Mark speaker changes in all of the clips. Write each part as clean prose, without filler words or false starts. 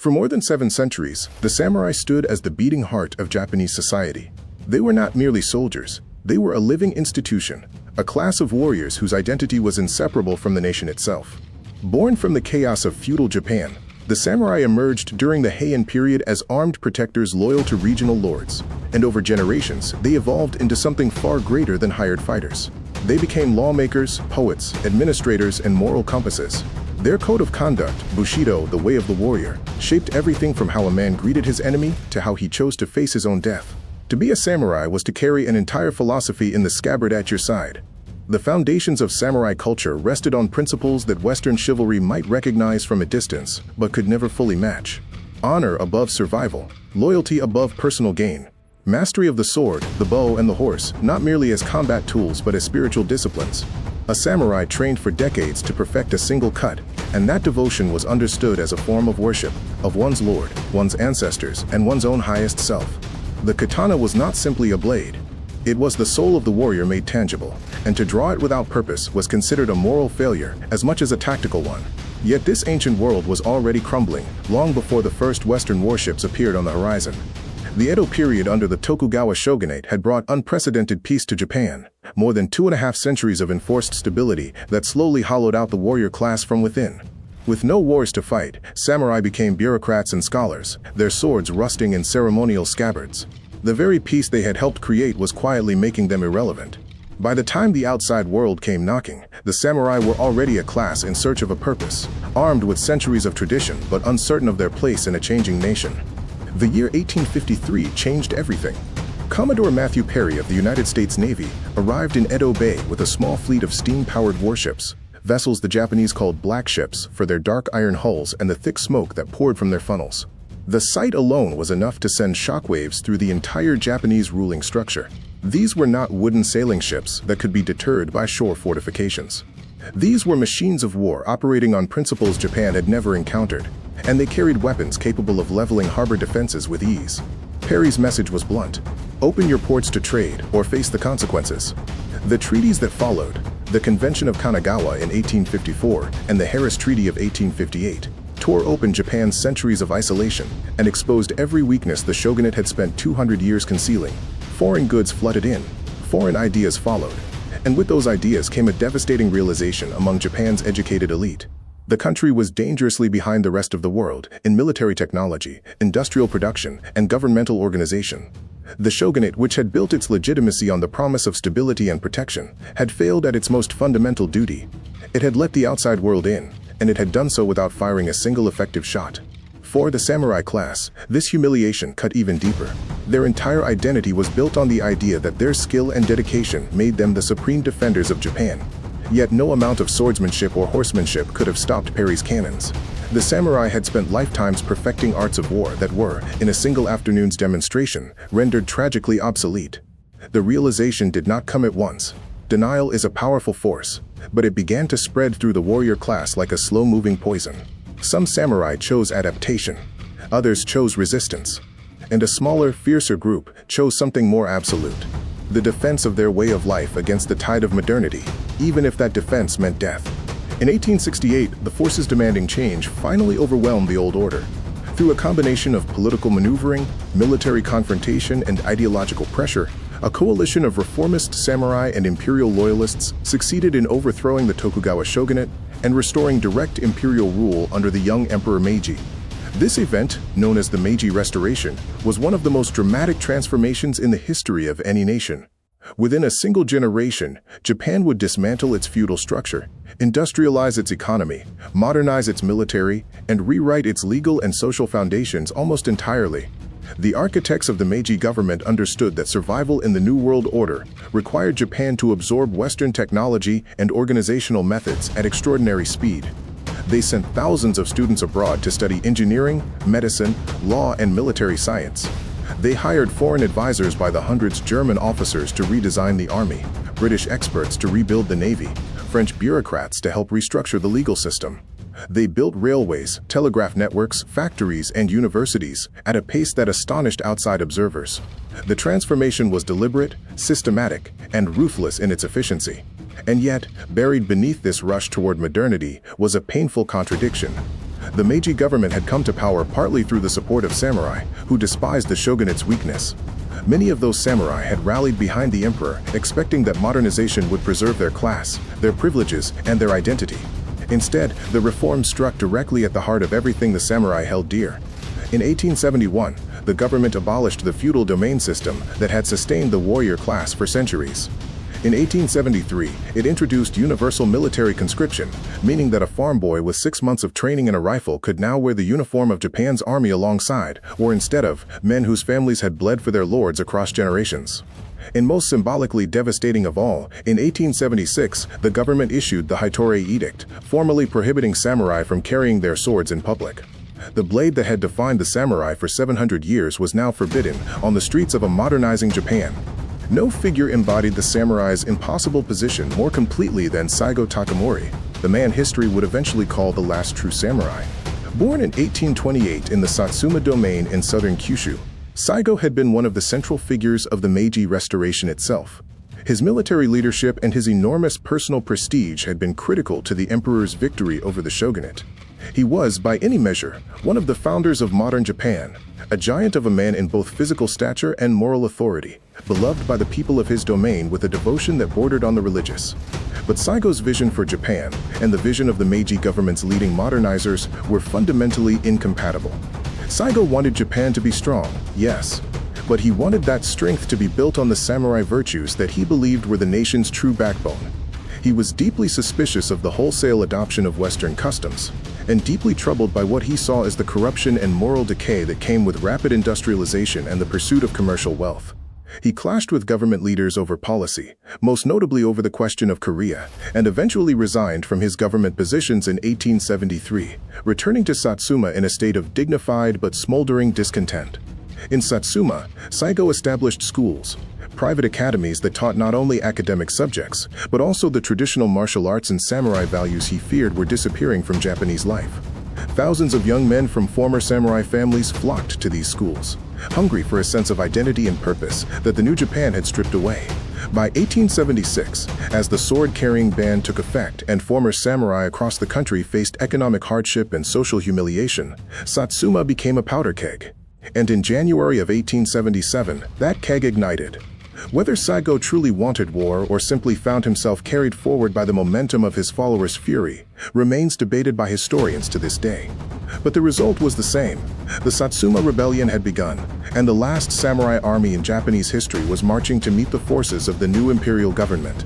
Speaker 1: For more than 7 centuries, the samurai stood as the beating heart of Japanese society. They were not merely soldiers, they were a living institution, a class of warriors whose identity was inseparable from the nation itself. Born from the chaos of feudal Japan, the samurai emerged during the Heian period as armed protectors loyal to regional lords, and over generations, they evolved into something far greater than hired fighters. They became lawmakers, poets, administrators, and moral compasses. Their code of conduct, Bushido, the way of the warrior, shaped everything from how a man greeted his enemy to how he chose to face his own death. To be a samurai was to carry an entire philosophy in the scabbard at your side. The foundations of samurai culture rested on principles that Western chivalry might recognize from a distance, but could never fully match. Honor above survival, loyalty above personal gain, mastery of the sword, the bow, and the horse, not merely as combat tools but as spiritual disciplines. A samurai trained for decades to perfect a single cut, and that devotion was understood as a form of worship, of one's lord, one's ancestors, and one's own highest self. The katana was not simply a blade. It was the soul of the warrior made tangible, and to draw it without purpose was considered a moral failure as much as a tactical one. Yet this ancient world was already crumbling, long before the first Western warships appeared on the horizon. The Edo period under the Tokugawa shogunate had brought unprecedented peace to Japan, more than 2.5 centuries of enforced stability that slowly hollowed out the warrior class from within. With no wars to fight, samurai became bureaucrats and scholars, their swords rusting in ceremonial scabbards. The very peace they had helped create was quietly making them irrelevant. By the time the outside world came knocking, the samurai were already a class in search of a purpose, armed with centuries of tradition but uncertain of their place in a changing nation. The year 1853 changed everything. Commodore Matthew Perry of the United States Navy arrived in Edo Bay with a small fleet of steam-powered warships, vessels the Japanese called black ships for their dark iron hulls and the thick smoke that poured from their funnels. The sight alone was enough to send shockwaves through the entire Japanese ruling structure. These were not wooden sailing ships that could be deterred by shore fortifications. These were machines of war operating on principles Japan had never encountered, and they carried weapons capable of leveling harbor defenses with ease. Perry's message was blunt: open your ports to trade or face the consequences. The treaties that followed, the Convention of Kanagawa in 1854 and the Harris Treaty of 1858, tore open Japan's centuries of isolation and exposed every weakness the shogunate had spent 200 years concealing. Foreign goods flooded in, foreign ideas followed, and with those ideas came a devastating realization among Japan's educated elite. The country was dangerously behind the rest of the world in military technology, industrial production, and governmental organization. The shogunate, which had built its legitimacy on the promise of stability and protection, had failed at its most fundamental duty. It had let the outside world in, and it had done so without firing a single effective shot. For the samurai class, this humiliation cut even deeper. Their entire identity was built on the idea that their skill and dedication made them the supreme defenders of Japan. Yet no amount of swordsmanship or horsemanship could have stopped Perry's cannons. The samurai had spent lifetimes perfecting arts of war that were, in a single afternoon's demonstration, rendered tragically obsolete. The realization did not come at once. Denial is a powerful force, but it began to spread through the warrior class like a slow-moving poison. Some samurai chose adaptation, others chose resistance, and a smaller, fiercer group chose something more absolute: the defense of their way of life against the tide of modernity, even if that defense meant death. In 1868, the forces demanding change finally overwhelmed the old order. Through a combination of political maneuvering, military confrontation, and ideological pressure, a coalition of reformist samurai and imperial loyalists succeeded in overthrowing the Tokugawa shogunate and restoring direct imperial rule under the young Emperor Meiji. This event, known as the Meiji Restoration, was one of the most dramatic transformations in the history of any nation. Within a single generation, Japan would dismantle its feudal structure, industrialize its economy, modernize its military, and rewrite its legal and social foundations almost entirely. The architects of the Meiji government understood that survival in the New World Order required Japan to absorb Western technology and organizational methods at extraordinary speed. They sent thousands of students abroad to study engineering, medicine, law, and military science. They hired foreign advisors by the hundreds, German officers to redesign the army, British experts to rebuild the navy, French bureaucrats to help restructure the legal system. They built railways, telegraph networks, factories, and universities at a pace that astonished outside observers. The transformation was deliberate, systematic, and ruthless in its efficiency. And yet, buried beneath this rush toward modernity was a painful contradiction. The Meiji government had come to power partly through the support of samurai, who despised the shogunate's weakness. Many of those samurai had rallied behind the emperor, expecting that modernization would preserve their class, their privileges, and their identity. Instead, the reform struck directly at the heart of everything the samurai held dear. In 1871, the government abolished the feudal domain system that had sustained the warrior class for centuries. In 1873, it introduced universal military conscription, meaning that a farm boy with 6 months of training in a rifle could now wear the uniform of Japan's army alongside, or instead of, men whose families had bled for their lords across generations. And most symbolically devastating of all, in 1876, the government issued the Historoo Edict, formally prohibiting samurai from carrying their swords in public. The blade that had defined the samurai for 700 years was now forbidden on the streets of a modernizing Japan. No figure embodied the samurai's impossible position more completely than Saigō Takamori, the man history would eventually call the last true samurai. Born in 1828 in the Satsuma domain in southern Kyushu, Saigō had been one of the central figures of the Meiji Restoration itself. His military leadership and his enormous personal prestige had been critical to the emperor's victory over the shogunate. He was, by any measure, one of the founders of modern Japan, a giant of a man in both physical stature and moral authority, beloved by the people of his domain with a devotion that bordered on the religious. But Saigō's vision for Japan and the vision of the Meiji government's leading modernizers were fundamentally incompatible. Saigō wanted Japan to be strong, yes, but he wanted that strength to be built on the samurai virtues that he believed were the nation's true backbone. He was deeply suspicious of the wholesale adoption of Western customs, and deeply troubled by what he saw as the corruption and moral decay that came with rapid industrialization and the pursuit of commercial wealth. He clashed with government leaders over policy, most notably over the question of Korea, and eventually resigned from his government positions in 1873, returning to Satsuma in a state of dignified but smoldering discontent. In Satsuma, Saigō established schools, private academies that taught not only academic subjects, but also the traditional martial arts and samurai values he feared were disappearing from Japanese life. Thousands of young men from former samurai families flocked to these schools, hungry for a sense of identity and purpose that the new Japan had stripped away. By 1876, as the sword-carrying ban took effect and former samurai across the country faced economic hardship and social humiliation, Satsuma became a powder keg. And in January of 1877, that keg ignited. Whether Saigō truly wanted war or simply found himself carried forward by the momentum of his followers' fury remains debated by historians to this day. But the result was the same. The Satsuma Rebellion had begun, and the last samurai army in Japanese history was marching to meet the forces of the new imperial government.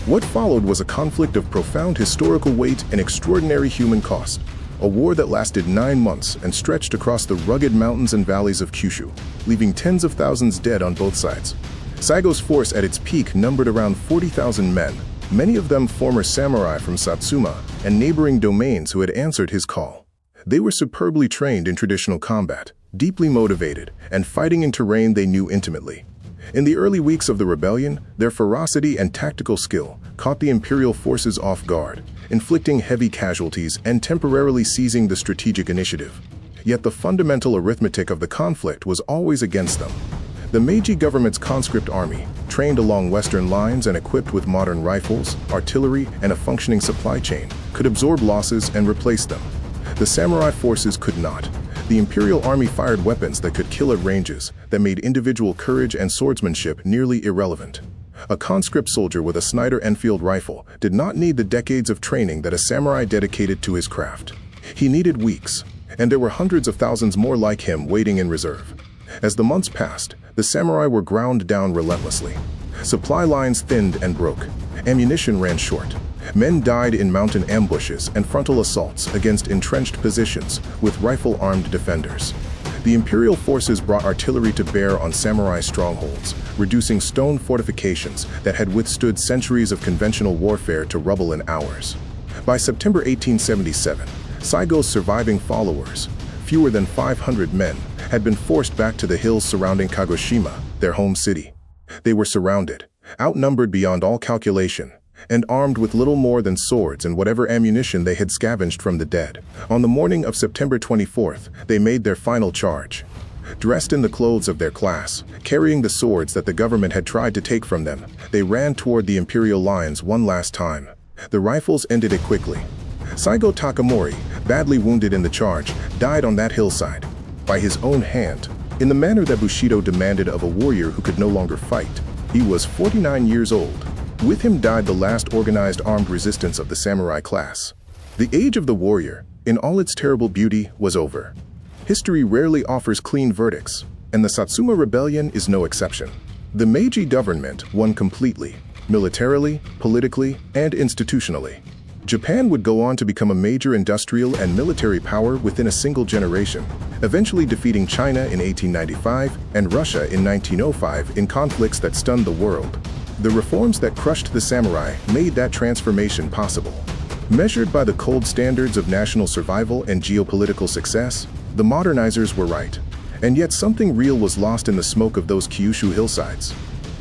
Speaker 1: What followed was a conflict of profound historical weight and extraordinary human cost. A war that lasted 9 months and stretched across the rugged mountains and valleys of Kyushu, leaving tens of thousands dead on both sides. Saigō's force at its peak numbered around 40,000 men, many of them former samurai from Satsuma and neighboring domains who had answered his call. They were superbly trained in traditional combat, deeply motivated, and fighting in terrain they knew intimately. In the early weeks of the rebellion, their ferocity and tactical skill caught the imperial forces off guard, inflicting heavy casualties and temporarily seizing the strategic initiative. Yet the fundamental arithmetic of the conflict was always against them. The Meiji government's conscript army, trained along Western lines and equipped with modern rifles, artillery, and a functioning supply chain, could absorb losses and replace them. The samurai forces could not. The Imperial Army fired weapons that could kill at ranges that made individual courage and swordsmanship nearly irrelevant. A conscript soldier with a Snider-Enfield rifle did not need the decades of training that a samurai dedicated to his craft. He needed weeks, and there were hundreds of thousands more like him waiting in reserve. As the months passed, the samurai were ground down relentlessly. Supply lines thinned and broke. Ammunition ran short. Men died in mountain ambushes and frontal assaults against entrenched positions with rifle-armed defenders. The imperial forces brought artillery to bear on samurai strongholds, reducing stone fortifications that had withstood centuries of conventional warfare to rubble in hours. By September 1877, Saigō's surviving followers, fewer than 500 men, had been forced back to the hills surrounding Kagoshima, their home city. They were surrounded, outnumbered beyond all calculation, and armed with little more than swords and whatever ammunition they had scavenged from the dead. On the morning of September 24th, they made their final charge. Dressed in the clothes of their class, carrying the swords that the government had tried to take from them, they ran toward the imperial lines one last time. The rifles ended it quickly. Saigō Takamori, badly wounded in the charge, died on that hillside, by his own hand, in the manner that Bushido demanded of a warrior who could no longer fight. He was 49 years old. With him died the last organized armed resistance of the samurai class. The age of the warrior, in all its terrible beauty, was over. History rarely offers clean verdicts, and the Satsuma Rebellion is no exception. The Meiji government won completely, militarily, politically, and institutionally. Japan would go on to become a major industrial and military power within a single generation, eventually defeating China in 1895 and Russia in 1905 in conflicts that stunned the world. The reforms that crushed the samurai made that transformation possible. Measured by the cold standards of national survival and geopolitical success, the modernizers were right. And yet something real was lost in the smoke of those Kyushu hillsides.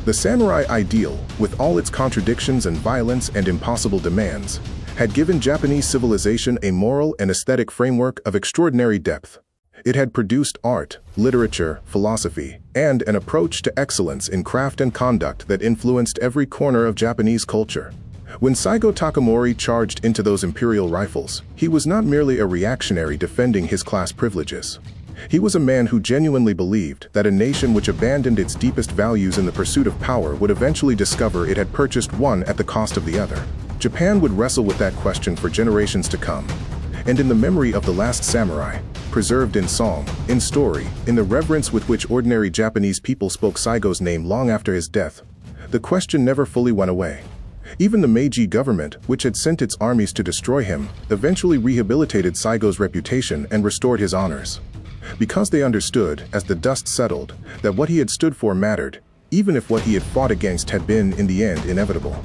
Speaker 1: The samurai ideal, with all its contradictions and violence and impossible demands, had given Japanese civilization a moral and aesthetic framework of extraordinary depth. It had produced art, literature, philosophy, and an approach to excellence in craft and conduct that influenced every corner of Japanese culture. When Saigō Takamori charged into those imperial rifles, he was not merely a reactionary defending his class privileges. He was a man who genuinely believed that a nation which abandoned its deepest values in the pursuit of power would eventually discover it had purchased one at the cost of the other. Japan would wrestle with that question for generations to come. And in the memory of the last samurai, preserved in song, in story, in the reverence with which ordinary Japanese people spoke Saigō's name long after his death, the question never fully went away. Even the Meiji government, which had sent its armies to destroy him, eventually rehabilitated Saigō's reputation and restored his honors. Because they understood, as the dust settled, that what he had stood for mattered, even if what he had fought against had been, in the end, inevitable.